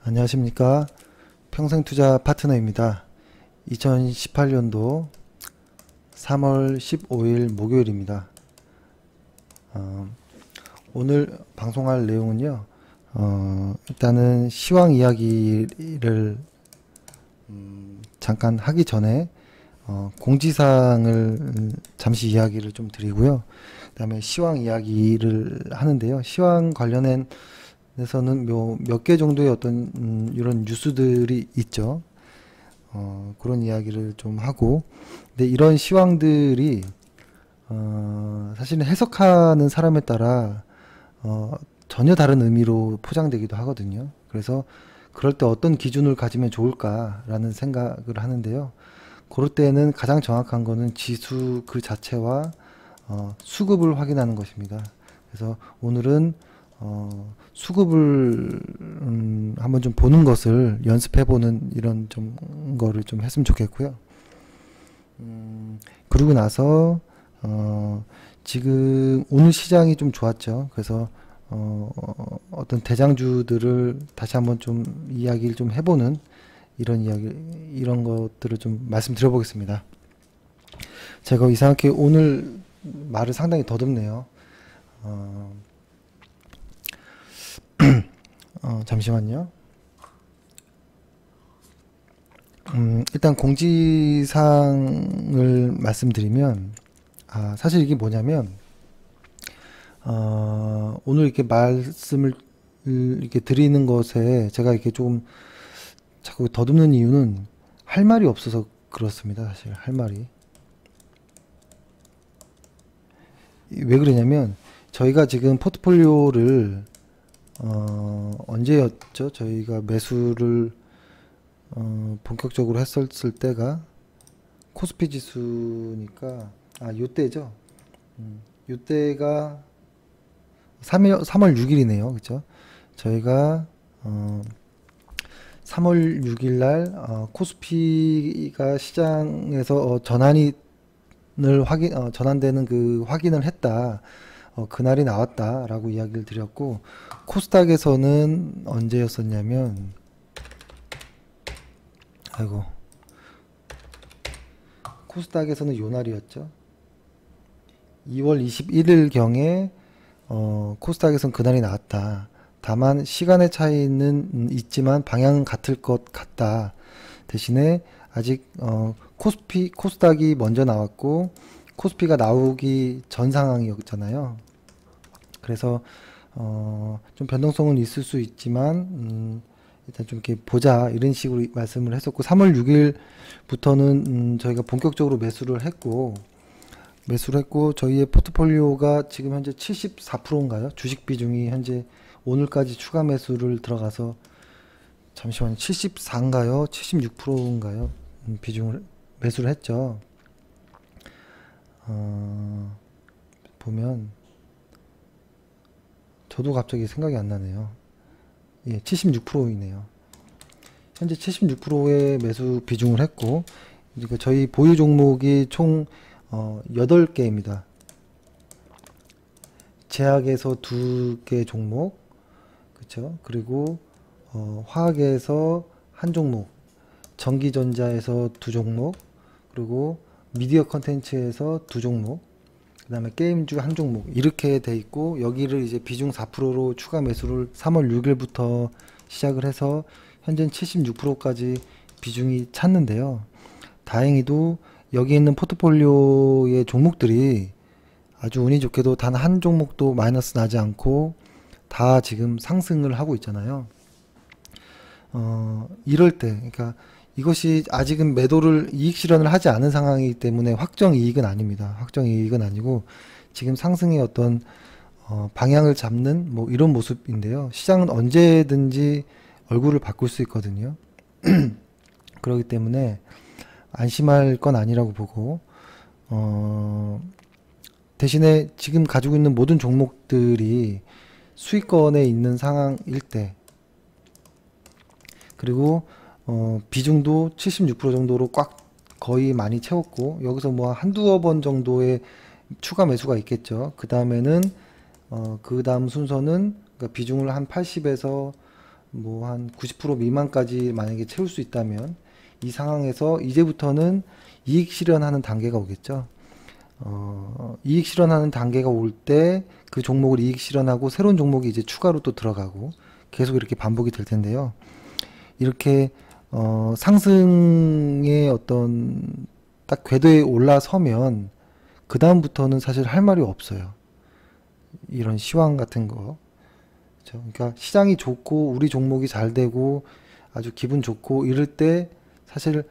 안녕하십니까. 평생투자 파트너입니다. 2018년도 3월 15일 목요일입니다. 오늘 방송할 내용은요, 일단은 시황 이야기를 잠깐 하기 전에 공지사항을 잠시 이야기를 좀 드리고요. 그 다음에 시황 이야기를 하는데요. 시황 관련해서는 몇 개 정도의 어떤 이런 뉴스들이 있죠. 그런 이야기를 좀 하고, 근데 이런 시황들이 사실은 해석하는 사람에 따라 전혀 다른 의미로 포장되기도 하거든요. 그래서 그럴 때 어떤 기준을 가지면 좋을까라는 생각을 하는데요. 그럴 때는 가장 정확한 거는 지수 그 자체와 수급을 확인하는 것입니다. 그래서 오늘은 수급을 한번 좀 보는 것을 연습해보는 이런 좀 거를 좀 했으면 좋겠고요. 그러고 나서 지금 오늘 시장이 좀 좋았죠. 그래서 어떤 대장주들을 다시 한번 좀 이야기를 좀 해보는 이런 것들을 좀 말씀드려 보겠습니다. 제가 이상하게 오늘 말을 상당히 더듬네요. 잠시만요. 일단 공지사항을 말씀드리면, 사실 이게 뭐냐면, 오늘 이렇게 말씀을 이렇게 드리는 것에 제가 이렇게 조금 자꾸 더듬는 이유는 할 말이 없어서 그렇습니다. 사실 할 말이. 왜 그러냐면, 저희가 지금 포트폴리오를 언제였죠? 저희가 매수를 본격적으로 했었을 때가 코스피 지수니까 요때죠. 요때가 3월 6일이네요. 그쵸? 저희가 3월 6일 날 코스피가 시장에서 전환되는 그 확인을 했다. 그날이 나왔다라고 이야기를 드렸고, 코스닥에서는 언제였었냐면, 코스닥에서는 요 날이었죠. 2월 21일 경에 코스닥에서는 그날이 나왔다. 다만 시간의 차이는 있지만 방향은 같을 것 같다. 대신에 아직 코스닥이 먼저 나왔고 코스피가 나오기 전 상황이었잖아요. 그래서 좀 변동성은 있을 수 있지만 일단 좀 이렇게 보자 이런 식으로 말씀을 했었고, 3월 6일부터는 저희가 본격적으로 매수를 했고 저희의 포트폴리오가 지금 현재 74%인가요? 주식 비중이 현재 오늘까지 추가 매수를 들어가서, 잠시만요, 74인가요? 76%인가요? 비중을 매수를 했죠. 보면 저도 갑자기 생각이 안 나네요. 예, 76%이네요. 현재 76%의 매수 비중을 했고, 그러니까 저희 보유 종목이 총 8개입니다. 제약에서 2개 종목, 그쵸? 그리고 화학에서 1종목, 전기전자에서 2종목, 그리고 미디어 컨텐츠에서 2종목, 그 다음에 게임주 1종목, 이렇게 돼 있고, 여기를 이제 비중 4%로 추가 매수를 3월 6일부터 시작을 해서 현재는 76%까지 비중이 찼는데요. 다행히도 여기 있는 포트폴리오의 종목들이 아주 운이 좋게도 단 한 종목도 마이너스 나지 않고 다 지금 상승을 하고 있잖아요. 이럴 때, 그러니까 이것이 아직은 매도를 이익 실현을 하지 않은 상황이기 때문에 확정 이익은 아닙니다. 확정 이익은 아니고 지금 상승의 어떤 방향을 잡는 뭐 이런 모습인데요. 시장은 언제든지 얼굴을 바꿀 수 있거든요. 그렇기 때문에 안심할 건 아니라고 보고, 대신에 지금 가지고 있는 모든 종목들이 수익권에 있는 상황일 때, 그리고 비중도 76% 정도로 꽉 거의 많이 채웠고, 여기서 뭐 한두어 번 정도의 추가 매수가 있겠죠. 그 다음에는 그 다음 순서는 그러니까 비중을 한 80에서 뭐 한 90% 미만까지 만약에 채울 수 있다면, 이 상황에서 이제부터는 이익 실현하는 단계가 오겠죠. 이익 실현하는 단계가 올 때 그 종목을 이익 실현하고 새로운 종목이 이제 추가로 또 들어가고 계속 이렇게 반복이 될 텐데요. 이렇게 상승의 어떤 딱 궤도에 올라서면 그 다음부터는 사실 할 말이 없어요. 이런 시황 같은 거. 그렇죠? 그러니까 시장이 좋고 우리 종목이 잘 되고 아주 기분 좋고 이럴 때 사실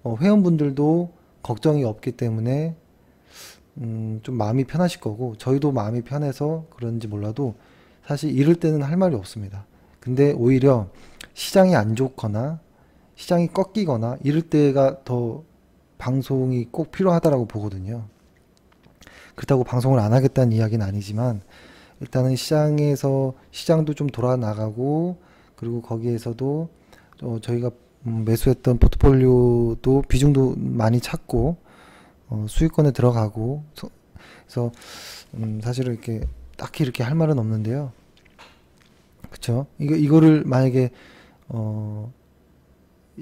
회원분들도 걱정이 없기 때문에 좀 마음이 편하실 거고, 저희도 마음이 편해서 그런지 몰라도 사실 이럴 때는 할 말이 없습니다. 근데 오히려 시장이 안 좋거나 시장이 꺾이거나 이럴 때가 더 방송이 꼭 필요하다라고 보거든요. 그렇다고 방송을 안 하겠다는 이야기는 아니지만, 일단은 시장도 좀 돌아 나가고, 그리고 거기에서도 저희가 매수했던 포트폴리오도 비중도 많이 찾고 수익권에 들어가고, 그래서 사실은 이렇게 딱히 이렇게 할 말은 없는데요. 그쵸? 이거를 만약에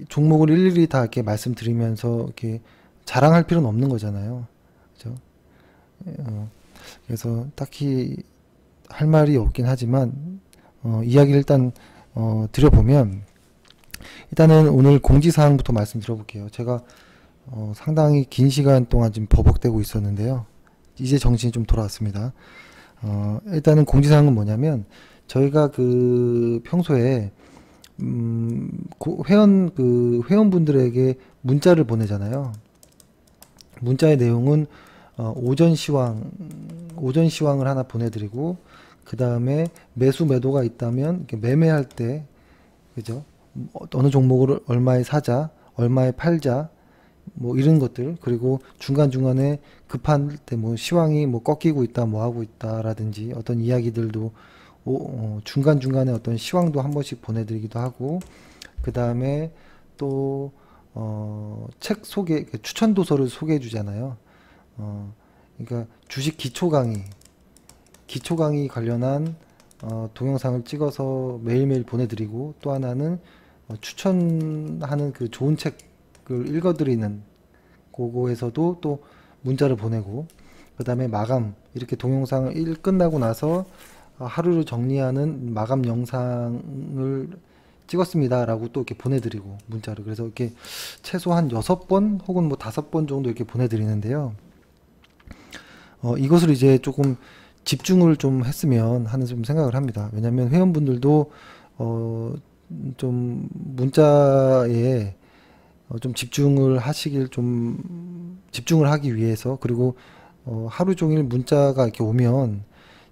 종목을 일일이 다 이렇게 말씀드리면서 이렇게 자랑할 필요는 없는 거잖아요. 그죠? 그래서 딱히 할 말이 없긴 하지만 이야기를 일단 드려보면, 일단은 오늘 공지사항부터 말씀드려볼게요. 제가 상당히 긴 시간 동안 지금 버벅대고 있었는데요. 이제 정신이 좀 돌아왔습니다. 일단은 공지사항은 뭐냐면, 저희가 평소에 회원분들에게 문자를 보내잖아요. 문자의 내용은 오전 시황을 하나 보내드리고, 그 다음에 매수 매도가 있다면 이렇게 매매할 때, 그죠? 어느 종목을 얼마에 사자, 얼마에 팔자, 뭐 이런 것들, 그리고 중간중간에 급할 때 뭐 시황이 뭐 꺾이고 있다, 뭐 하고 있다라든지 어떤 이야기들도 중간중간에 어떤 시황도 한 번씩 보내드리기도 하고, 그 다음에 또 책 소개, 추천 도서를 소개해 주잖아요. 그러니까 주식 기초 강의 관련한 동영상을 찍어서 매일매일 보내드리고, 또 하나는 추천하는 그 좋은 책을 읽어드리는, 그거에서도 또 문자를 보내고, 그 다음에 마감, 이렇게 동영상을 끝나고 나서 하루를 정리하는 마감 영상을 찍었습니다 라고 또 이렇게 보내드리고, 문자를. 그래서 이렇게 최소한 6번 혹은 뭐 5번 정도 이렇게 보내드리는데요. 이것을 이제 조금 집중을 좀 했으면 하는 좀 생각을 합니다. 왜냐면 회원분들도 좀 문자에 좀 집중을 하기 위해서, 그리고 하루 종일 문자가 이렇게 오면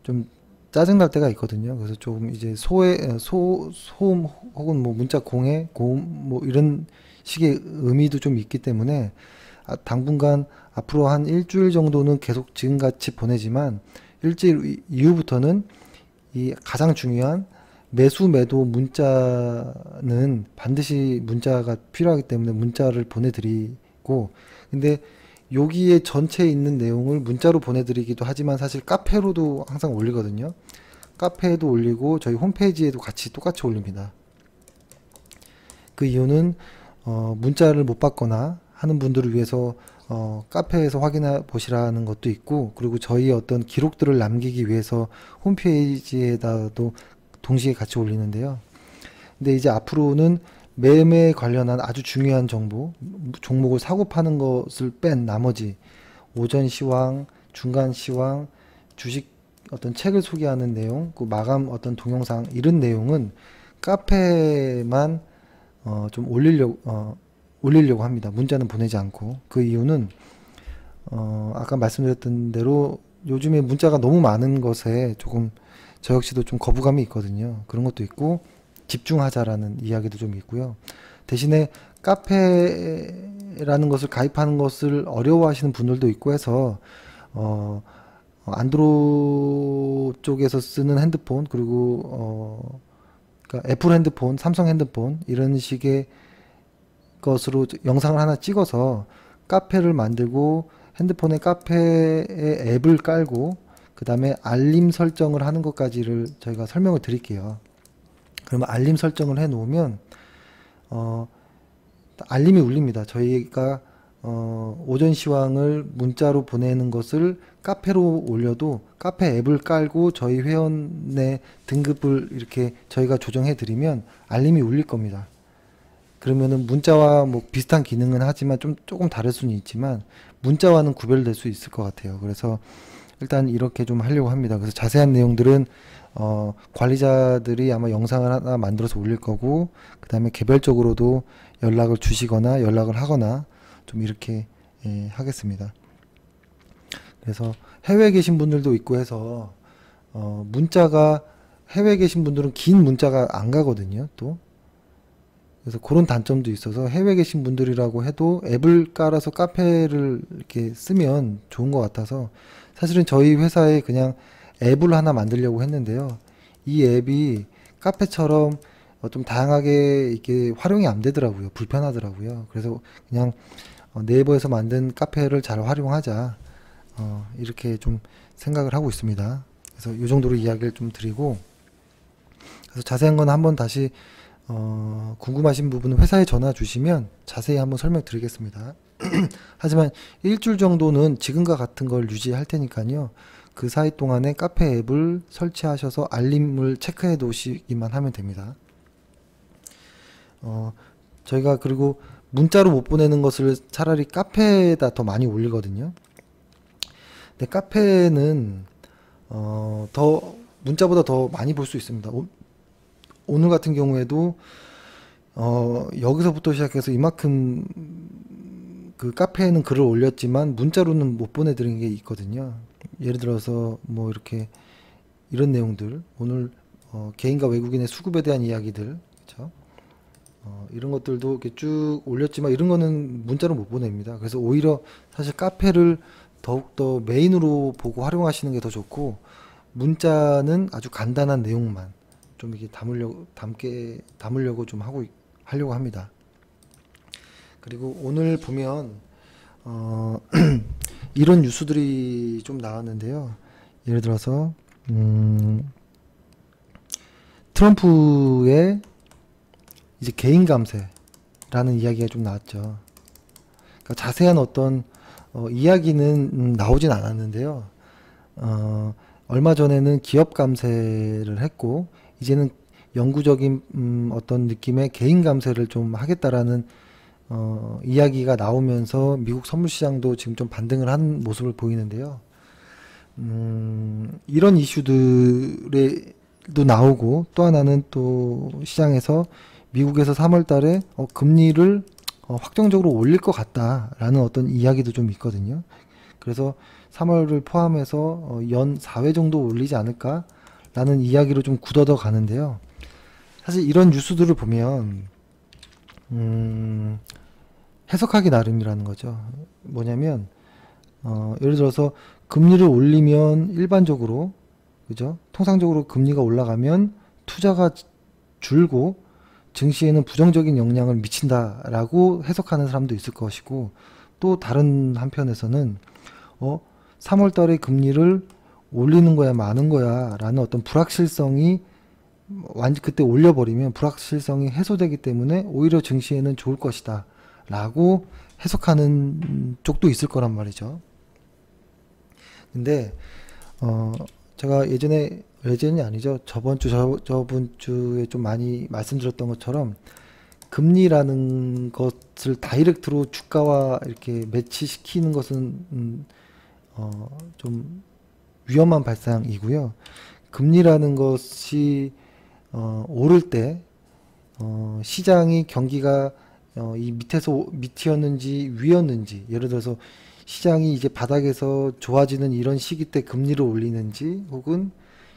좀 짜증날 때가 있거든요. 그래서 좀 이제 소음 혹은 뭐 문자 공해, 고음 뭐 이런 식의 의미도 좀 있기 때문에 당분간 앞으로 한 일주일 정도는 계속 지금같이 보내지만, 일주일 이후부터는 이 가장 중요한 매수 매도 문자는 반드시 문자가 필요하기 때문에 문자를 보내드리고, 근데 여기에 전체에 있는 내용을 문자로 보내드리기도 하지만 사실 카페로도 항상 올리거든요. 카페에도 올리고 저희 홈페이지에도 똑같이 올립니다. 그 이유는 문자를 못 받거나 하는 분들을 위해서 카페에서 확인해 보시라는 것도 있고, 그리고 저희 어떤 기록들을 남기기 위해서 홈페이지에다도 동시에 같이 올리는데요. 근데 이제 앞으로는 매매 관련한 아주 중요한 정보, 종목을 사고 파는 것을 뺀 나머지 오전 시황, 중간 시황, 주식 어떤 책을 소개하는 내용, 그 마감 어떤 동영상, 이런 내용은 카페에만 좀 올리려고 합니다. 문자는 보내지 않고. 그 이유는 아까 말씀드렸던 대로 요즘에 문자가 너무 많은 것에 조금 저 역시도 좀 거부감이 있거든요. 그런 것도 있고, 집중하자라는 이야기도 좀 있고요. 대신에 카페라는 것을 가입하는 것을 어려워하시는 분들도 있고 해서 안드로 쪽에서 쓰는 핸드폰, 그리고 그러니까 애플 핸드폰, 삼성 핸드폰 이런 식의 것으로 영상을 하나 찍어서 카페를 만들고 핸드폰에 카페의 앱을 깔고 그 다음에 알림 설정을 하는 것까지를 저희가 설명을 드릴게요. 그러면 알림 설정을 해 놓으면 알림이 울립니다. 저희가 오전 시황을 문자로 보내는 것을 카페로 올려도 카페 앱을 깔고 저희 회원의 등급을 이렇게 저희가 조정해 드리면 알림이 울릴 겁니다. 그러면은 문자와 뭐 비슷한 기능은 하지만 조금 다를 수는 있지만 문자와는 구별될 수 있을 것 같아요. 그래서 일단 이렇게 좀 하려고 합니다. 그래서 자세한 내용들은 관리자들이 아마 영상을 하나 만들어서 올릴 거고, 그 다음에 개별적으로도 연락을 주시거나 연락을 하거나 좀 이렇게 하겠습니다. 그래서 해외에 계신 분들도 있고 해서 문자가 해외에 계신 분들은 긴 문자가 안 가거든요. 또 그래서 그런 단점도 있어서 해외에 계신 분들이라고 해도 앱을 깔아서 카페를 이렇게 쓰면 좋은 것 같아서 사실은 저희 회사에 그냥 앱을 하나 만들려고 했는데요. 이 앱이 카페처럼 좀 다양하게 이렇게 활용이 안 되더라고요. 불편하더라고요. 그래서 그냥 네이버에서 만든 카페를 잘 활용하자, 이렇게 좀 생각을 하고 있습니다. 그래서 이 정도로 이야기를 좀 드리고, 그래서 자세한 건 한번 다시 궁금하신 부분은 회사에 전화 주시면 자세히 한번 설명드리겠습니다. 하지만 일주일 정도는 지금과 같은 걸 유지할 테니까요. 그 사이 동안에 카페 앱을 설치하셔서 알림을 체크해 놓으시기만 하면 됩니다. 저희가 그리고 문자로 못 보내는 것을 차라리 카페에다 더 많이 올리거든요. 근데 카페는 더 문자보다 더 많이 볼 수 있습니다. 오늘 같은 경우에도 여기서부터 시작해서 이만큼 그 카페에는 글을 올렸지만 문자로는 못 보내드린 게 있거든요. 예를 들어서 뭐 이렇게 이런 내용들, 오늘 개인과 외국인의 수급에 대한 이야기들, 그렇죠? 이런 것들도 이렇게 쭉 올렸지만 이런 거는 문자로 못 보냅니다. 그래서 오히려 사실 카페를 더욱더 메인으로 보고 활용하시는 게 더 좋고, 문자는 아주 간단한 내용만 좀 이렇게 담으려고 좀 하려고 합니다. 그리고 오늘 보면 이런 뉴스들이 좀 나왔는데요. 예를 들어서 트럼프의 이제 개인 감세라는 이야기가 좀 나왔죠. 그러니까 자세한 어떤 이야기는 나오진 않았는데요. 얼마 전에는 기업 감세를 했고, 이제는 영구적인 어떤 느낌의 개인 감세를 좀 하겠다라는 이야기가 나오면서 미국 선물 시장도 지금 좀 반등을 한 모습을 보이는데요. 이런 이슈들도 나오고, 또 하나는 또 시장에서 미국에서 3월 달에 금리를 확정적으로 올릴 것 같다라는 어떤 이야기도 좀 있거든요. 그래서 3월을 포함해서 연 4회 정도 올리지 않을까라는 이야기로 좀 굳어져 가는데요. 사실 이런 뉴스들을 보면 해석하기 나름이라는 거죠. 뭐냐면 예를 들어서 금리를 올리면 일반적으로, 그죠? 통상적으로 금리가 올라가면 투자가 줄고 증시에는 부정적인 영향을 미친다라고 해석하는 사람도 있을 것이고, 또 다른 한편에서는 3월 달에 금리를 올리는 거야 마는 거야 라는 어떤 불확실성이 완전 그때 올려버리면 불확실성이 해소되기 때문에 오히려 증시에는 좋을 것이다 라고 해석하는 쪽도 있을 거란 말이죠. 근데 제가 예전이 아니죠. 저번 주에 좀 많이 말씀드렸던 것처럼 금리라는 것을 다이렉트로 주가와 이렇게 매치시키는 것은 좀 위험한 발상이고요. 금리라는 것이 오를 때 시장이 경기가 이 밑이었는지 위였는지, 예를 들어서 시장이 이제 바닥에서 좋아지는 이런 시기 때 금리를 올리는지, 혹은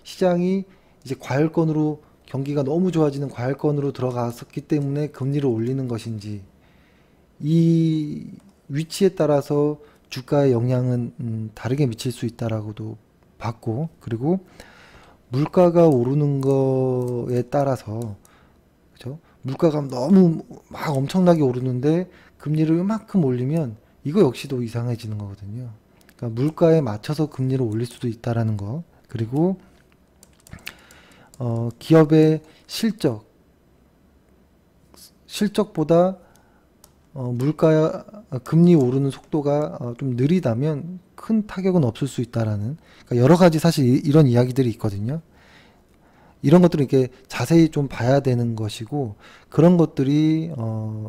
시장이 이제 과열권으로 경기가 너무 좋아지는 과열권으로 들어갔었기 때문에 금리를 올리는 것인지, 이 위치에 따라서 주가의 영향은 다르게 미칠 수 있다라고도 봤고, 그리고 물가가 오르는 거에 따라서, 그죠? 물가가 너무 막 엄청나게 오르는데 금리를 이만큼 올리면 이거 역시도 이상해지는 거거든요. 그러니까 물가에 맞춰서 금리를 올릴 수도 있다라는 거. 그리고 기업의 실적보다 물가 금리 오르는 속도가 좀 느리다면 큰 타격은 없을 수 있다라는, 그러니까 여러 가지 사실 이런 이야기들이 있거든요. 이런 것들을 이렇게 자세히 좀 봐야 되는 것이고, 그런 것들이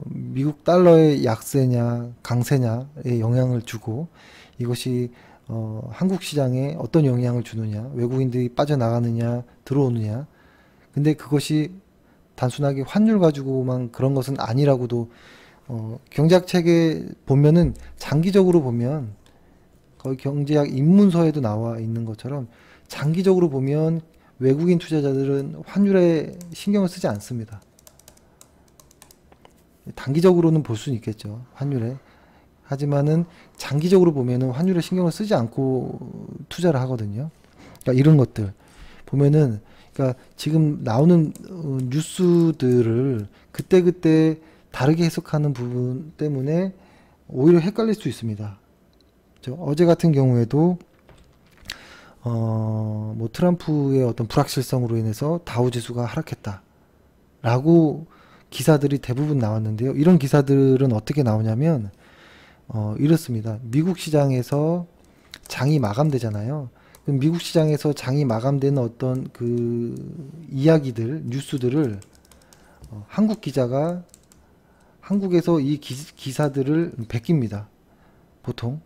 미국 달러의 약세냐 강세냐에 영향을 주고, 이것이 한국 시장에 어떤 영향을 주느냐, 외국인들이 빠져나가느냐 들어오느냐. 근데 그것이 단순하게 환율 가지고만 그런 것은 아니라고도, 경제학 책에 보면은 장기적으로 보면, 거의 경제학 입문서에도 나와 있는 것처럼 장기적으로 보면 외국인 투자자들은 환율에 신경을 쓰지 않습니다. 단기적으로는 볼 수는 있겠죠, 환율에. 하지만은 장기적으로 보면은 환율에 신경을 쓰지 않고 투자를 하거든요. 그러니까 이런 것들 보면은, 그러니까 지금 나오는 뉴스들을 그때그때 다르게 해석하는 부분 때문에 오히려 헷갈릴 수 있습니다. 어제 같은 경우에도 뭐 트럼프의 어떤 불확실성으로 인해서 다우지수가 하락했다라고 기사들이 대부분 나왔는데요. 이런 기사들은 어떻게 나오냐면 이렇습니다. 미국 시장에서 장이 마감되잖아요. 그럼 미국 시장에서 장이 마감되는 어떤 그 이야기들, 뉴스들을 한국 기자가 한국에서 이 기사들을 베낍니다. 보통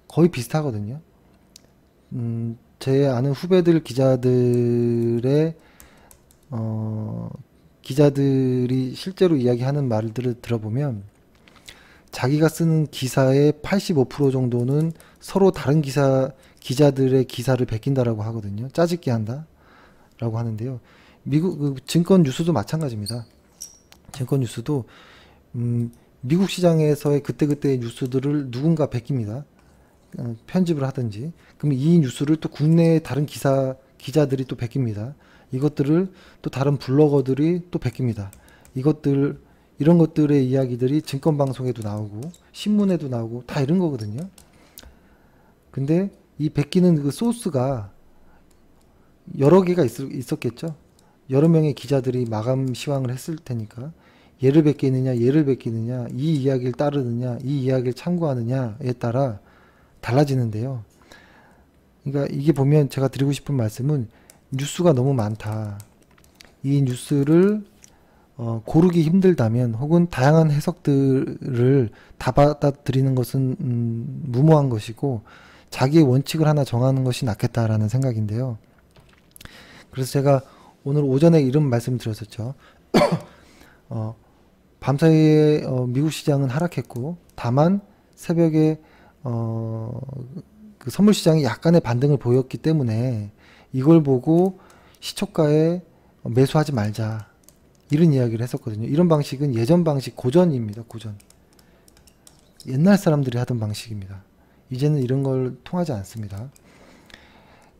거의 비슷하거든요. 제 아는 후배들 기자들이 실제로 이야기하는 말들을 들어보면, 자기가 쓰는 기사의 85% 정도는 서로 다른 기자들의 기사를 베낀다라고 하거든요. 짜집기 한다라고 하는데요. 미국 증권 뉴스도 마찬가지입니다. 증권 뉴스도 미국 시장에서의 그때그때의 뉴스들을 누군가 베낍니다. 편집을 하든지. 그럼 이 뉴스를 또 국내의 다른 기자들이 또 베낍니다. 이것들을 또 다른 블로거들이 또 베낍니다. 이런 것들의 이야기들이 증권 방송에도 나오고 신문에도 나오고 다 이런 거거든요. 근데 이 베끼는 그 소스가 여러 개가 있었겠죠. 여러 명의 기자들이 마감 시황을 했을 테니까, 얘를 베끼느냐 얘를 베끼느냐, 이 이야기를 따르느냐 이 이야기를 참고하느냐에 따라 달라지는데요. 그러니까 이게 보면 제가 드리고 싶은 말씀은, 뉴스가 너무 많다. 이 뉴스를 고르기 힘들다면, 혹은 다양한 해석들을 다 받아들이는 것은 무모한 것이고, 자기의 원칙을 하나 정하는 것이 낫겠다라는 생각인데요. 그래서 제가 오늘 오전에 이런 말씀 드렸었죠. 밤사이에 미국 시장은 하락했고, 다만 새벽에 그 선물 시장이 약간의 반등을 보였기 때문에 이걸 보고 시초가에 매수하지 말자, 이런 이야기를 했었거든요. 이런 방식은 예전 방식, 고전입니다. 고전. 옛날 사람들이 하던 방식입니다. 이제는 이런 걸 통하지 않습니다.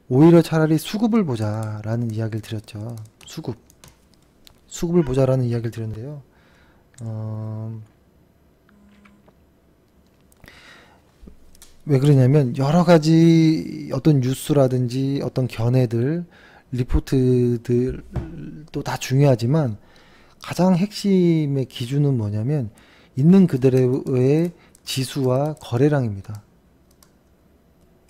오히려 차라리 수급을 보자라는 이야기를 드렸죠. 수급을 보자라는 이야기를 드렸는데요. 왜 그러냐면, 여러 가지 어떤 뉴스라든지 어떤 견해들, 리포트들도 다 중요하지만, 가장 핵심의 기준은 뭐냐면 있는 그대로의 지수와 거래량입니다.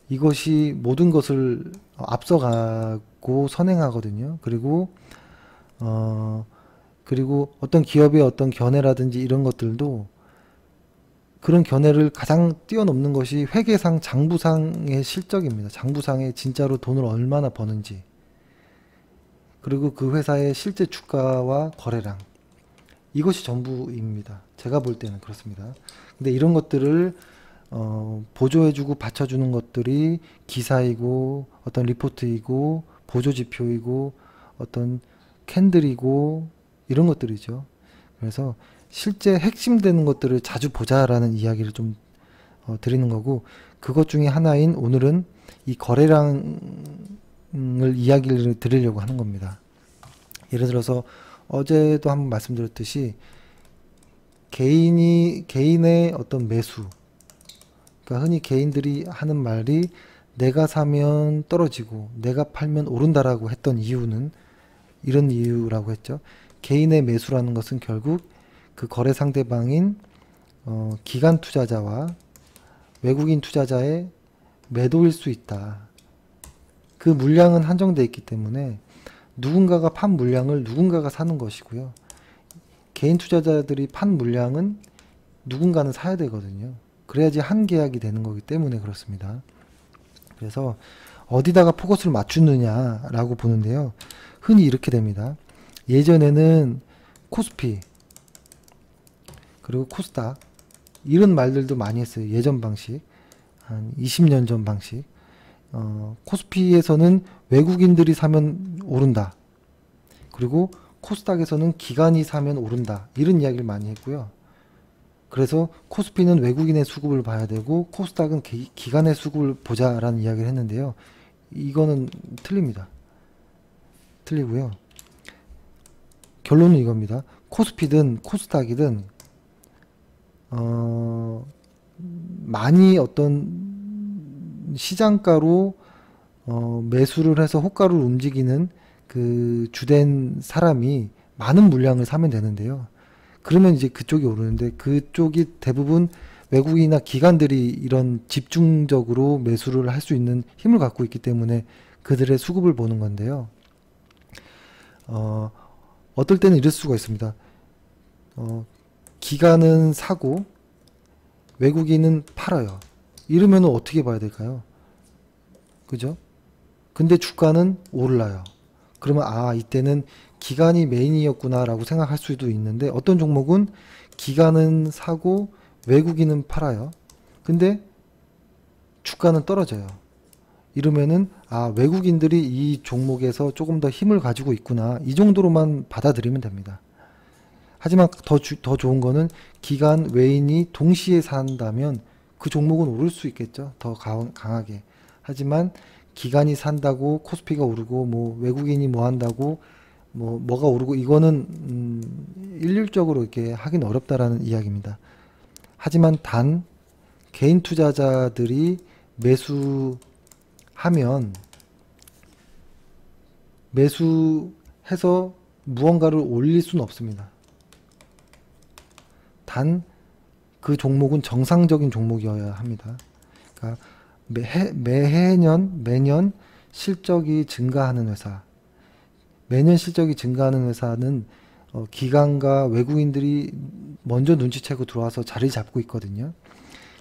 이것이 모든 것을 앞서가고 선행하거든요. 그리고 어떤 기업의 어떤 견해라든지 이런 것들도, 그런 견해를 가장 뛰어넘는 것이 회계상 장부상의 실적입니다. 장부상에 진짜로 돈을 얼마나 버는지, 그리고 그 회사의 실제 주가와 거래량, 이것이 전부입니다. 제가 볼 때는 그렇습니다. 근데 이런 것들을 보조해주고 받쳐주는 것들이 기사이고, 어떤 리포트이고, 보조지표이고, 어떤 캔들이고, 이런 것들이죠. 그래서 실제 핵심되는 것들을 자주 보자라는 이야기를 좀 드리는 거고, 그것 중에 하나인 오늘은 이 거래량을 이야기를 드리려고 하는 겁니다. 예를 들어서 어제도 한번 말씀드렸듯이, 개인의 어떤 매수, 그러니까 흔히 개인들이 하는 말이 내가 사면 떨어지고 내가 팔면 오른다라고 했던 이유는 이런 이유라고 했죠. 개인의 매수라는 것은 결국 그 거래 상대방인 기관 투자자와 외국인 투자자의 매도일 수 있다. 그 물량은 한정되어 있기 때문에 누군가가 판 물량을 누군가가 사는 것이고요. 개인 투자자들이 판 물량은 누군가는 사야 되거든요. 그래야지 한 계약이 되는 거기 때문에 그렇습니다. 그래서 어디다가 포커스를 맞추느냐라고 보는데요. 흔히 이렇게 됩니다. 예전에는 코스피 그리고 코스닥 이런 말들도 많이 했어요. 예전 방식 한 20년 전 방식. 코스피에서는 외국인들이 사면 오른다. 그리고 코스닥에서는 기관이 사면 오른다. 이런 이야기를 많이 했고요. 그래서 코스피는 외국인의 수급을 봐야 되고 코스닥은 기관의 수급을 보자라는 이야기를 했는데요. 이거는 틀립니다. 틀리고요. 결론은 이겁니다. 코스피든 코스닥이든 많이 어떤 시장가로 매수를 해서 호가를 움직이는 그 주된 사람이 많은 물량을 사면 되는데요. 그러면 이제 그쪽이 오르는데 그쪽이 대부분 외국인이나 기관들이 이런 집중적으로 매수를 할 수 있는 힘을 갖고 있기 때문에 그들의 수급을 보는 건데요. 어떨 때는 이럴 수가 있습니다. 기관은 사고 외국인은 팔아요. 이러면 어떻게 봐야 될까요? 그죠? 근데 주가는 올라요. 그러면 이때는 기관이 메인이었구나 라고 생각할 수도 있는데 어떤 종목은 기관은 사고 외국인은 팔아요. 근데 주가는 떨어져요. 이러면은 외국인들이 이 종목에서 조금 더 힘을 가지고 있구나 이 정도로만 받아들이면 됩니다. 하지만 더 좋은 거는 기관 외인이 동시에 산다면 그 종목은 오를 수 있겠죠. 더 강하게. 하지만 기관이 산다고 코스피가 오르고 뭐 외국인이 뭐 한다고 뭐가 오르고 이거는 일률적으로 이렇게 하긴 어렵다라는 이야기입니다. 하지만 단 개인 투자자들이 매수해서 무언가를 올릴 수는 없습니다. 단 그 종목은 정상적인 종목이어야 합니다. 그러니까 매년 실적이 증가하는 회사, 매년 실적이 증가하는 회사는 기관과 외국인들이 먼저 눈치채고 들어와서 자리 잡고 있거든요.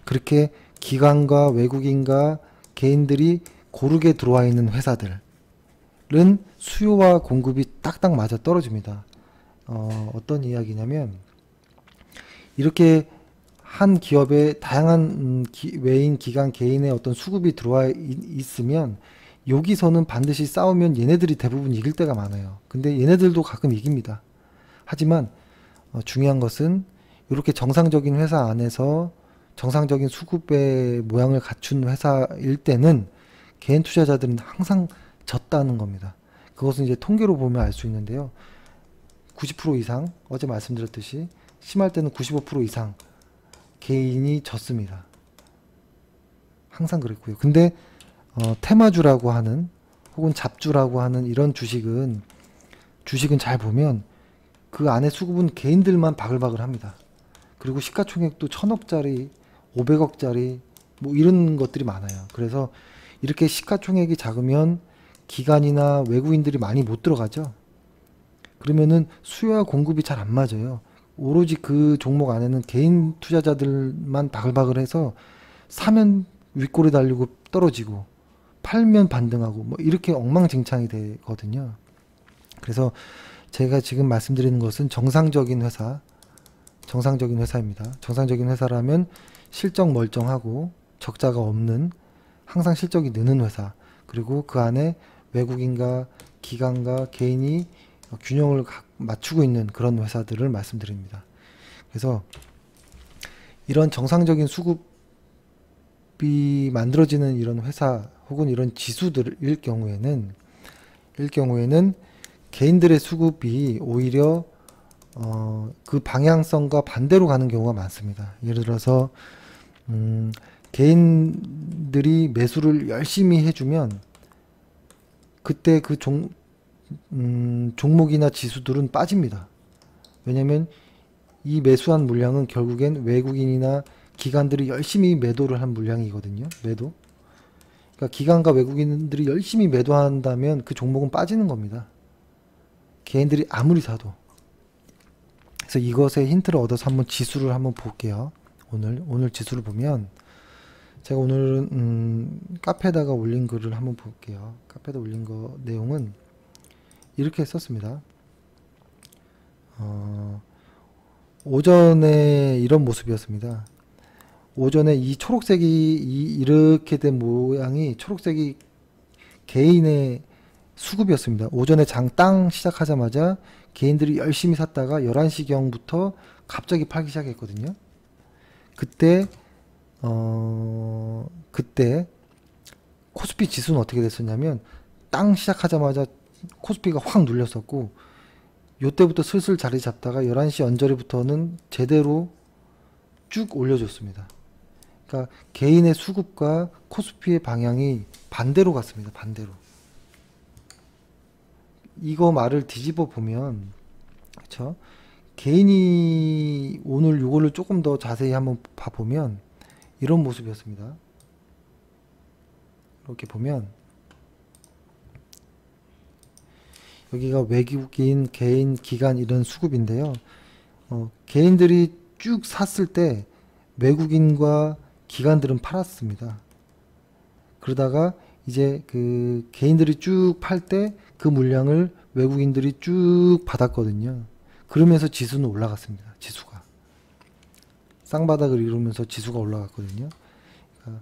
그렇게 기관과 외국인과 개인들이 고르게 들어와 있는 회사들은 수요와 공급이 딱딱 맞아 떨어집니다. 어떤 이야기냐면 이렇게 한 기업에 다양한 외인, 기관, 개인의 어떤 수급이 들어와 있으면 여기서는 반드시 싸우면 얘네들이 대부분 이길 때가 많아요. 근데 얘네들도 가끔 이깁니다. 하지만 중요한 것은 이렇게 정상적인 회사 안에서 정상적인 수급의 모양을 갖춘 회사일 때는 개인 투자자들은 항상 졌다는 겁니다. 그것은 이제 통계로 보면 알 수 있는데요. 90% 이상, 어제 말씀드렸듯이 심할 때는 95% 이상 개인이 졌습니다. 항상 그랬고요. 근데 테마주라고 하는 혹은 잡주라고 하는 이런 주식은 잘 보면 그 안에 수급은 개인들만 바글바글 합니다. 그리고 시가총액도 1000억짜리 500억짜리 뭐 이런 것들이 많아요. 그래서 이렇게 시가총액이 작으면 기관이나 외국인들이 많이 못 들어가죠. 그러면은 수요와 공급이 잘 안 맞아요. 오로지 그 종목 안에는 개인 투자자들만 바글바글해서 사면 윗골이 달리고 떨어지고 팔면 반등하고 뭐 이렇게 엉망진창이 되거든요. 그래서 제가 지금 말씀드리는 것은 정상적인 회사입니다. 정상적인 회사라면 실적 멀쩡하고 적자가 없는 항상 실적이 느는 회사, 그리고 그 안에 외국인과 기관과 개인이 균형을 맞추고 있는 그런 회사들을 말씀드립니다. 그래서 이런 정상적인 수급이 만들어지는 이런 회사 혹은 이런 지수들일 경우에는 개인들의 수급이 오히려 그 방향성과 반대로 가는 경우가 많습니다. 예를 들어서 개인들이 매수를 열심히 해주면 그때 그 종목이나 지수들은 빠집니다. 왜냐면 이 매수한 물량은 결국엔 외국인이나 기관들이 열심히 매도를 한 물량이거든요. 매도. 그러니까 기관과 외국인들이 열심히 매도한다면 그 종목은 빠지는 겁니다. 개인들이 아무리 사도. 그래서 이것에 힌트를 얻어서 한번 지수를 한번 볼게요. 오늘 지수를 보면 제가 오늘은 카페에다가 올린 글을 한번 볼게요. 카페에다 올린 거 내용은 이렇게 썼습니다. 오전에 이런 모습이었습니다. 오전에 이 초록색이 이렇게 된 모양이 초록색이 개인의 수급이었습니다. 오전에 장 땅 시작하자마자 개인들이 열심히 샀다가 11시경부터 갑자기 팔기 시작했거든요. 그때 코스피 지수는 어떻게 됐었냐면 땅 시작하자마자 코스피가 확 눌렸었고 요때부터 슬슬 자리 잡다가 11시 언저리부터는 제대로 쭉 올려줬습니다. 그러니까 개인의 수급과 코스피의 방향이 반대로 갔습니다. 반대로. 이거 말을 뒤집어 보면 그쵸? 개인이 오늘 요거를 조금 더 자세히 한번 봐보면 이런 모습이었습니다. 이렇게 보면 여기가 외국인, 개인, 기관 이런 수급인데요. 개인들이 쭉 샀을 때 외국인과 기관들은 팔았습니다. 그러다가 이제 그 개인들이 쭉 팔 때 그 물량을 외국인들이 쭉 받았거든요. 그러면서 지수는 올라갔습니다. 지수가 쌍바닥을 이루면서 지수가 올라갔거든요. 그러니까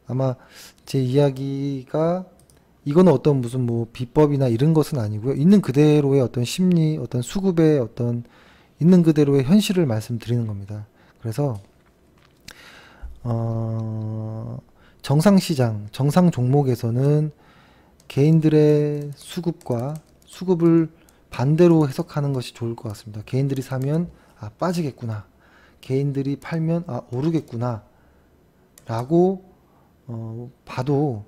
아마 제 이야기가 이거는 어떤 무슨 뭐 비법이나 이런 것은 아니고요. 있는 그대로의 어떤 심리, 어떤 수급의 어떤 있는 그대로의 현실을 말씀드리는 겁니다. 그래서 정상시장, 정상 종목에서는 개인들의 수급과 수급을 반대로 해석하는 것이 좋을 것 같습니다. 개인들이 사면 아 빠지겠구나, 개인들이 팔면 아 오르겠구나 라고 봐도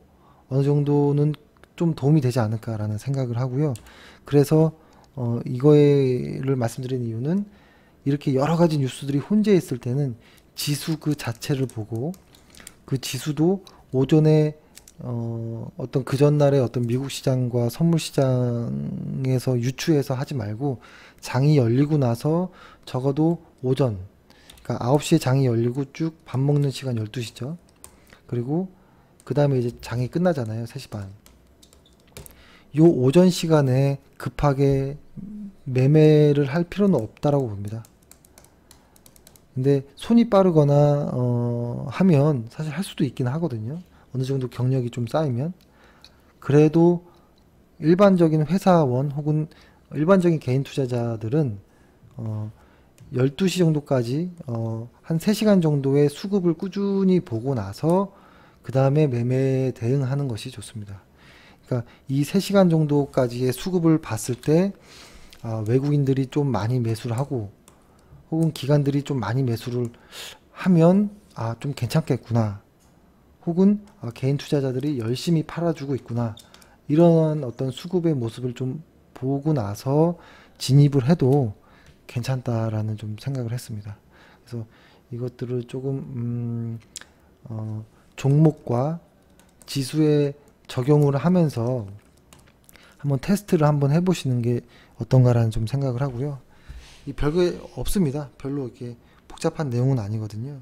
어느 정도는 좀 도움이 되지 않을까라는 생각을 하고요. 그래서 이거를 말씀드린 이유는 이렇게 여러 가지 뉴스들이 혼재 있을 때는 지수 그 자체를 보고 그 지수도 오전에 어떤 그 전날에 어떤 미국 시장과 선물 시장에서 유추해서 하지 말고 장이 열리고 나서 적어도 오전, 그러니까 9시에 장이 열리고 쭉 밥 먹는 시간 12시죠. 그리고 그 다음에 이제 장이 끝나잖아요. 3시 반. 요 오전 시간에 급하게 매매를 할 필요는 없다라고 봅니다. 근데 손이 빠르거나 하면 사실 할 수도 있긴 하거든요. 어느 정도 경력이 좀 쌓이면. 그래도 일반적인 회사원 혹은 일반적인 개인 투자자들은 12시 정도까지 한 3시간 정도의 수급을 꾸준히 보고 나서 그 다음에 매매에 대응하는 것이 좋습니다. 그러니까 이 3시간 정도까지의 수급을 봤을 때 외국인들이 좀 많이 매수를 하고 혹은 기관들이 좀 많이 매수를 하면 좀 괜찮겠구나, 혹은 개인 투자자들이 열심히 팔아주고 있구나, 이런 어떤 수급의 모습을 좀 보고 나서 진입을 해도 괜찮다라는 좀 생각을 했습니다. 그래서 이것들을 조금 종목과 지수에 적용을 하면서 한번 테스트를 한번 해보시는 게 어떤가라는 좀 생각을 하고요. 이 별게 없습니다. 별로 이렇게 복잡한 내용은 아니거든요.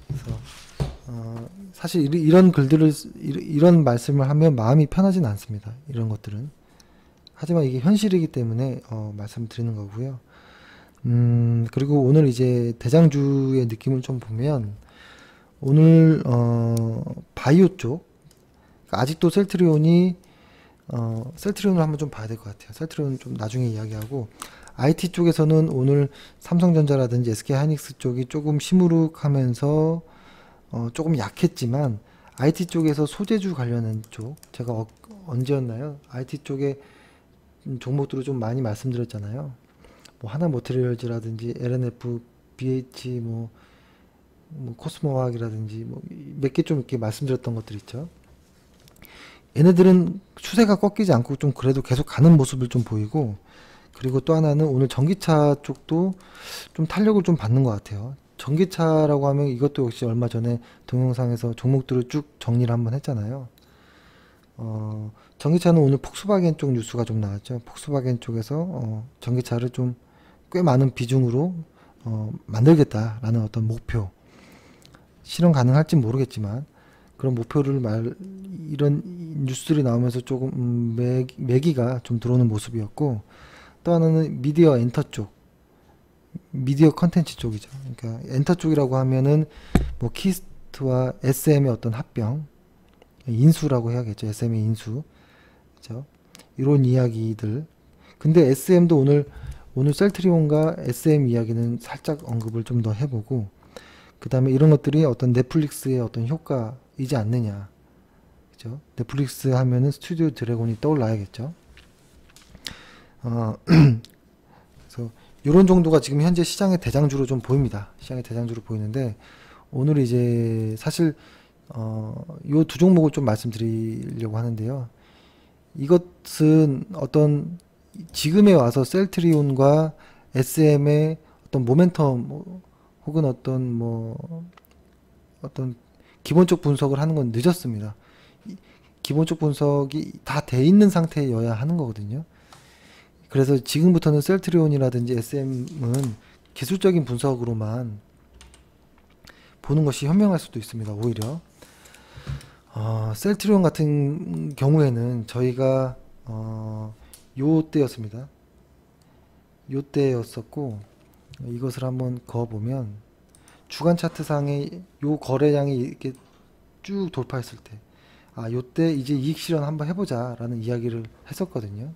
그래서 사실 이런 글들을 이런 말씀을 하면 마음이 편하진 않습니다. 이런 것들은. 하지만 이게 현실이기 때문에 말씀드리는 거고요. 그리고 오늘 이제 대장주의 느낌을 좀 보면 오늘 바이오 쪽, 그러니까 아직도 셀트리온을 한번 좀 봐야 될 것 같아요. 셀트리온 좀 나중에 이야기하고, IT 쪽에서는 오늘 삼성전자라든지 SK하이닉스 쪽이 조금 시무룩하면서 조금 약했지만 IT 쪽에서 소재주 관련된 쪽, 제가 언제였나요? IT 쪽에 종목들을 좀 많이 말씀드렸잖아요. 뭐 하나모터리얼즈라든지 LNF, BH, 뭐 코스모화학이라든지 뭐 몇 개 좀 이렇게 말씀드렸던 것들 있죠. 얘네들은 추세가 꺾이지 않고 좀 그래도 계속 가는 모습을 좀 보이고, 그리고 또 하나는 오늘 전기차 쪽도 좀 탄력을 좀 받는 것 같아요. 전기차라고 하면 이것도 역시 얼마 전에 동영상에서 종목들을 쭉 정리를 한번 했잖아요. 전기차는 오늘 폭스바겐 쪽 뉴스가 좀 나왔죠. 폭스바겐 쪽에서 전기차를 좀 꽤 많은 비중으로 만들겠다라는 어떤 목표, 실현 가능할지 모르겠지만 그런 목표를 이런 뉴스들이 나오면서 조금 매기가 좀 들어오는 모습이었고, 또 하나는 미디어 엔터 쪽, 미디어 컨텐츠 쪽이죠. 그러니까 엔터 쪽이라고 하면은 뭐 키스트와 SM의 어떤 합병, 인수라고 해야겠죠. SM의 인수, 그렇죠? 이런 이야기들. 근데 SM도 오늘 셀트리온과 SM 이야기는 살짝 언급을 좀 더 해보고, 그 다음에 이런 것들이 어떤 넷플릭스의 어떤 효과이지 않느냐, 그죠? 넷플릭스 하면은 스튜디오 드래곤이 떠올라야겠죠. 그래서 이런 정도가 지금 현재 시장의 대장주로 좀 보입니다. 시장의 대장주로 보이는데, 오늘 이제 사실 요 두 종목을 좀 말씀드리려고 하는데요. 이것은 어떤 지금에 와서 셀트리온과 SM의 어떤 모멘텀, 혹은 어떤 기본적 분석을 하는 건 늦었습니다. 기본적 분석이 다 돼 있는 상태여야 하는 거거든요. 그래서 지금부터는 셀트리온이라든지 SM은 기술적인 분석으로만 보는 것이 현명할 수도 있습니다. 오히려 셀트리온 같은 경우에는 저희가 요때였습니다. 요때였었고, 이것을 한번 그어보면 주간 차트상에 요 거래량이 이렇게 쭉 돌파했을 때, 요때 이제 이익 실현 한번 해보자 라는 이야기를 했었거든요.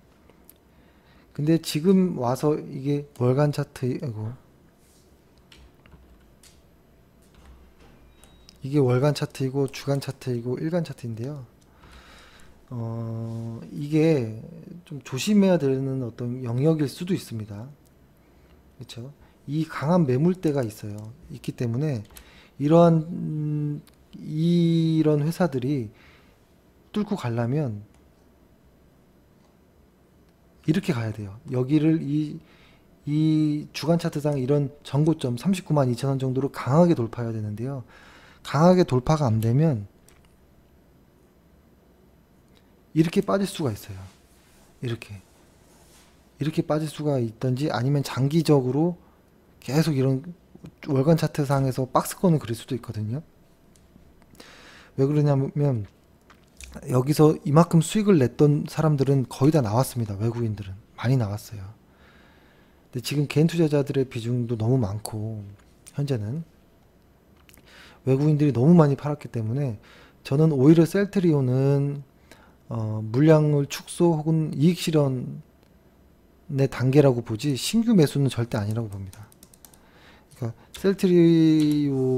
근데 지금 와서 이게 월간 차트이고, 이게 월간 차트이고 주간 차트이고 일간 차트인데요. 이게 좀 조심해야 되는 어떤 영역일 수도 있습니다. 그렇죠? 이 강한 매물대가 있기 때문에 이런 회사들이 뚫고 가려면 이렇게 가야 돼요. 여기를 이 주간 차트상 이런 전고점 39만 2천 원 정도로 강하게 돌파해야 되는데요. 강하게 돌파가 안 되면 이렇게 빠질 수가 있어요. 이렇게 빠질 수가 있던지, 아니면 장기적으로 계속 이런 월간 차트상에서 박스권을 그릴 수도 있거든요. 왜 그러냐면 여기서 이만큼 수익을 냈던 사람들은 거의 다 나왔습니다. 외국인들은 많이 나왔어요. 근데 지금 개인 투자자들의 비중도 너무 많고, 현재는 외국인들이 너무 많이 팔았기 때문에 저는 오히려 셀트리온은 물량을 축소 혹은 이익 실현의 단계라고 보지 신규 매수는 절대 아니라고 봅니다. 그러니까 셀트리온을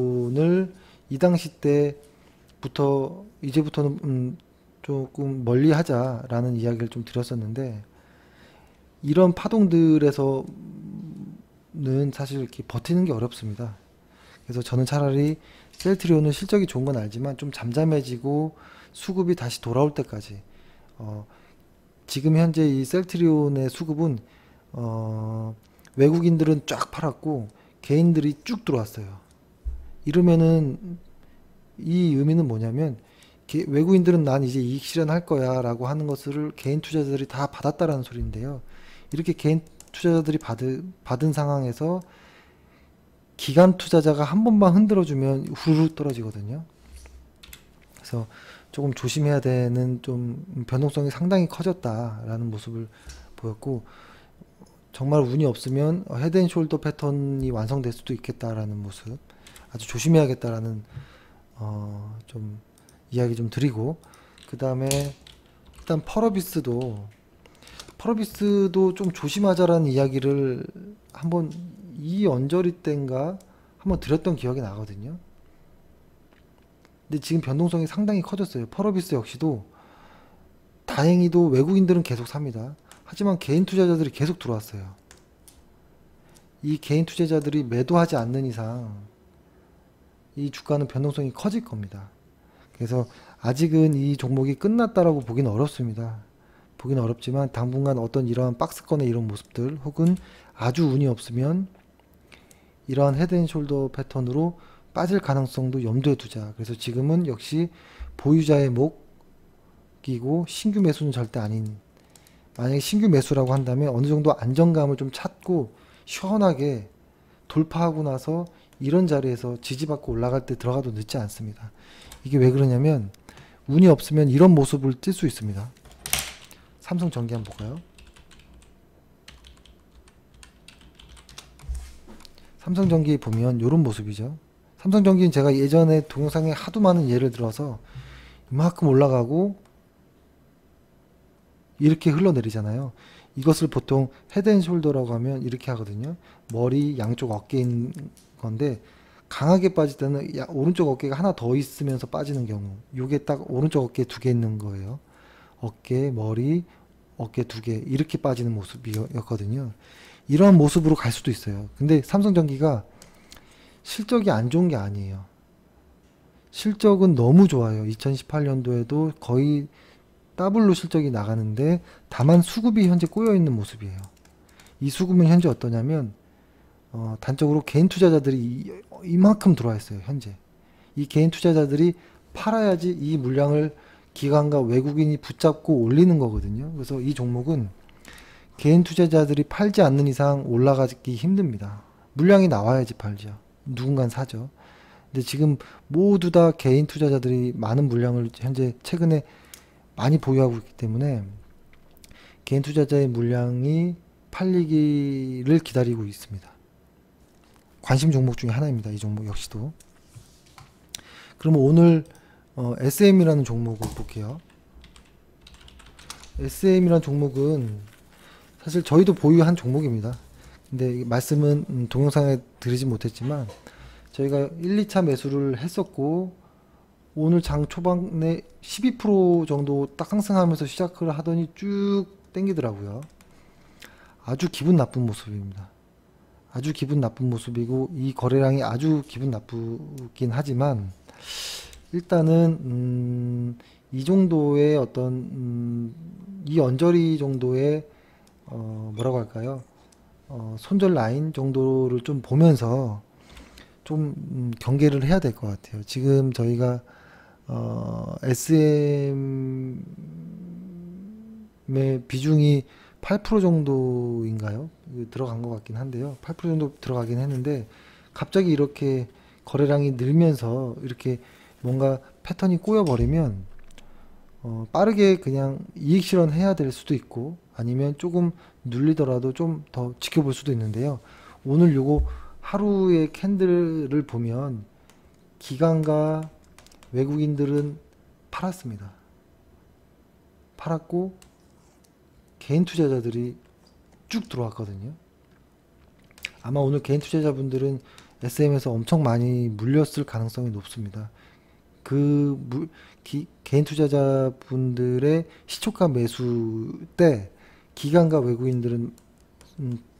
이 당시 때부터 이제부터는 조금 멀리 하자라는 이야기를 좀 드렸었는데, 이런 파동들에서는 사실 이렇게 버티는 게 어렵습니다. 그래서 저는 차라리 셀트리온은 실적이 좋은 건 알지만 좀 잠잠해지고 수급이 다시 돌아올 때까지, 지금 현재 이 셀트리온의 수급은 외국인들은 쫙 팔았고 개인들이 쭉 들어왔어요. 이러면은 이 의미는 뭐냐면, 외국인들은 난 이제 이익 실현할 거야 라고 하는 것을 개인 투자자들이 다 받았다라는 소리인데요. 이렇게 개인 투자자들이 받은 상황에서 기관 투자자가 한 번만 흔들어주면 후루룩 떨어지거든요. 그래서 조금 조심해야 되는, 좀 변동성이 상당히 커졌다라는 모습을 보였고, 정말 운이 없으면 헤드앤숄더 패턴이 완성될 수도 있겠다라는 모습, 아주 조심해야겠다라는 좀 이야기 좀 드리고, 그 다음에 일단 펄어비스도 좀 조심하자라는 이야기를 한번 이 언저리 때인가 한번 드렸던 기억이 나거든요. 근데 지금 변동성이 상당히 커졌어요. 펄어비스 역시도 다행히도 외국인들은 계속 삽니다. 하지만 개인 투자자들이 계속 들어왔어요. 이 개인 투자자들이 매도하지 않는 이상 이 주가는 변동성이 커질 겁니다. 그래서 아직은 이 종목이 끝났다라고 보기는 어렵습니다. 보기는 어렵지만 당분간 어떤 이러한 박스권의 이런 모습들 혹은 아주 운이 없으면 이러한 헤드앤숄더 패턴으로 빠질 가능성도 염두에 두자. 그래서 지금은 역시 보유자의 목이고 신규 매수는 절대 아닌, 만약에 신규 매수라고 한다면 어느 정도 안정감을 좀 찾고 시원하게 돌파하고 나서 이런 자리에서 지지받고 올라갈 때 들어가도 늦지 않습니다. 이게 왜 그러냐면 운이 없으면 이런 모습을 띌 수 있습니다. 삼성전기 한번 볼까요? 삼성전기 보면 이런 모습이죠. 삼성전기는 제가 예전에 동영상에 하도 많은 예를 들어서 이만큼 올라가고 이렇게 흘러내리잖아요. 이것을 보통 헤드앤숄더라고 하면 이렇게 하거든요. 머리 양쪽 어깨인 건데 강하게 빠질 때는 오른쪽 어깨가 하나 더 있으면서 빠지는 경우, 요게 딱 오른쪽 어깨 두 개 있는 거예요. 어깨, 머리, 어깨 두 개 이렇게 빠지는 모습이었거든요. 이러한 모습으로 갈 수도 있어요. 근데 삼성전기가 실적이 안 좋은 게 아니에요. 실적은 너무 좋아요. 2018년도에도 거의 더블로 실적이 나가는데 다만 수급이 현재 꼬여 있는 모습이에요. 이 수급은 현재 어떠냐면 단적으로 개인 투자자들이 이만큼 들어와 있어요. 현재 이 개인 투자자들이 팔아야지 이 물량을 기관과 외국인이 붙잡고 올리는 거거든요. 그래서 이 종목은 개인 투자자들이 팔지 않는 이상 올라가기 힘듭니다. 물량이 나와야지 팔죠. 누군간 사죠. 근데 지금 모두 다 개인 투자자들이 많은 물량을 현재 최근에 많이 보유하고 있기 때문에 개인 투자자의 물량이 팔리기를 기다리고 있습니다. 관심 종목 중에 하나입니다. 이 종목 역시도. 그러면 오늘 SM이라는 종목을 볼게요. SM이라는 종목은 사실 저희도 보유한 종목입니다. 근데 말씀은 동영상에 드리지 못했지만 저희가 1, 2차 매수를 했었고 오늘 장 초반에 12% 정도 딱 상승하면서 시작을 하더니 쭉 땡기더라고요. 아주 기분 나쁜 모습입니다. 아주 기분 나쁜 모습이고 이 거래량이 아주 기분 나쁘긴 하지만 일단은 이 정도의 어떤 이 언저리 정도의 뭐라고 할까요? 손절 라인 정도를 좀 보면서 좀 경계를 해야 될 것 같아요. 지금 저희가 SM의 비중이 8% 정도인가요? 들어간 것 같긴 한데요. 8% 정도 들어가긴 했는데 갑자기 이렇게 거래량이 늘면서 이렇게 뭔가 패턴이 꼬여버리면 빠르게 그냥 이익 실현해야 될 수도 있고 아니면 조금 눌리더라도 좀 더 지켜볼 수도 있는데요. 오늘 요거 하루의 캔들을 보면 기관과 외국인들은 팔았습니다. 팔았고 개인 투자자들이 쭉 들어왔거든요. 아마 오늘 개인 투자자분들은 SM에서 엄청 많이 물렸을 가능성이 높습니다. 개인 투자자분들의 시초가 매수 때 기관과 외국인들은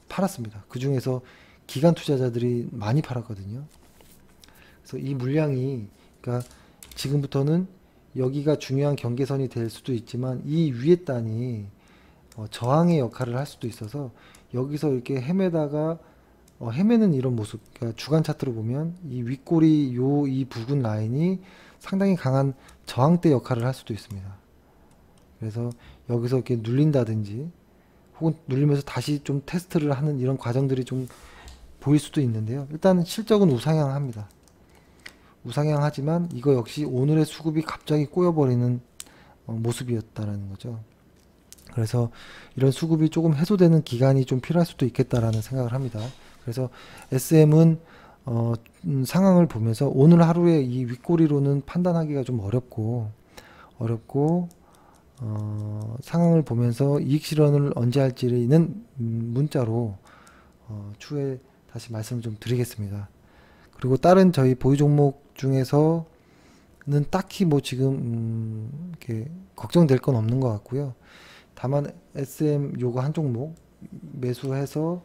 팔았습니다. 그 중에서 기관 투자자들이 많이 팔았거든요. 그래서 이 물량이 그러니까 지금부터는 여기가 중요한 경계선이 될 수도 있지만 이 위에 단이 저항의 역할을 할 수도 있어서 여기서 이렇게 헤매다가 헤매는 이런 모습, 그러니까 주간 차트로 보면 이 윗꼬리 이 붉은 라인이 상당히 강한 저항대 역할을 할 수도 있습니다. 그래서 여기서 이렇게 눌린다든지 혹은 눌리면서 다시 좀 테스트를 하는 이런 과정들이 좀 보일 수도 있는데요. 일단 실적은 우상향합니다. 우상향하지만 이거 역시 오늘의 수급이 갑자기 꼬여버리는 모습이었다라는 거죠. 그래서 이런 수급이 조금 해소되는 기간이 좀 필요할 수도 있겠다라는 생각을 합니다. 그래서 SM은 상황을 보면서 오늘 하루에 이 윗꼬리로는 판단하기가 좀 어렵고 상황을 보면서 이익 실현을 언제 할지는 문자로 추후에 다시 말씀을 좀 드리겠습니다. 그리고 다른 저희 보유 종목 중에서는 딱히 뭐 지금 이렇게 걱정될 건 없는 것 같고요. 다만 SM 요거 한 종목 매수해서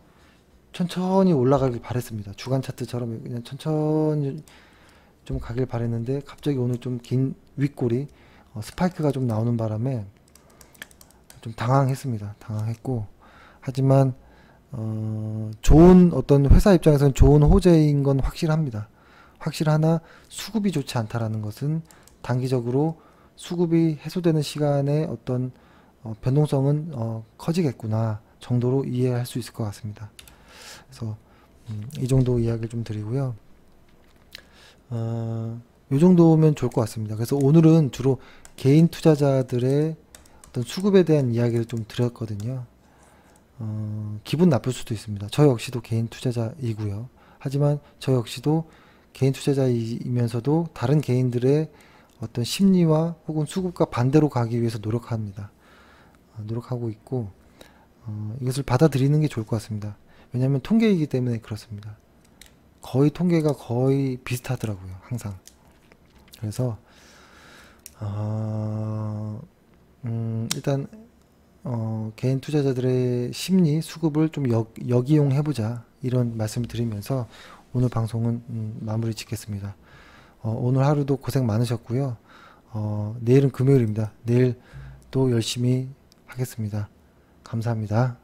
천천히 올라가길 바랬습니다. 주간 차트처럼 그냥 천천히 좀 가길 바랬는데 갑자기 오늘 좀 긴 윗골이 스파이크가 좀 나오는 바람에 좀 당황했습니다. 당황했고, 하지만 좋은 어떤 회사 입장에서는 좋은 호재인 건 확실합니다. 확실하나 수급이 좋지 않다라는 것은 단기적으로 수급이 해소되는 시간에 어떤 변동성은 커지겠구나 정도로 이해할 수 있을 것 같습니다. 그래서 이 정도 이야기를 좀 드리고요. 이 정도면 좋을 것 같습니다. 그래서 오늘은 주로 개인 투자자들의 어떤 수급에 대한 이야기를 좀 드렸거든요. 기분 나쁠 수도 있습니다. 저 역시도 개인 투자자이고요. 하지만 저 역시도 개인 투자자이면서도 다른 개인들의 어떤 심리와 혹은 수급과 반대로 가기 위해서 노력합니다. 노력하고 있고, 이것을 받아들이는 게 좋을 것 같습니다. 왜냐하면 통계이기 때문에 그렇습니다. 거의 통계가 거의 비슷하더라고요, 항상. 그래서 일단 개인 투자자들의 심리, 수급을 좀 역이용해보자, 이런 말씀을 드리면서 오늘 방송은 마무리 짓겠습니다. 오늘 하루도 고생 많으셨고요. 내일은 금요일입니다. 내일 또 열심히 하겠습니다. 감사합니다.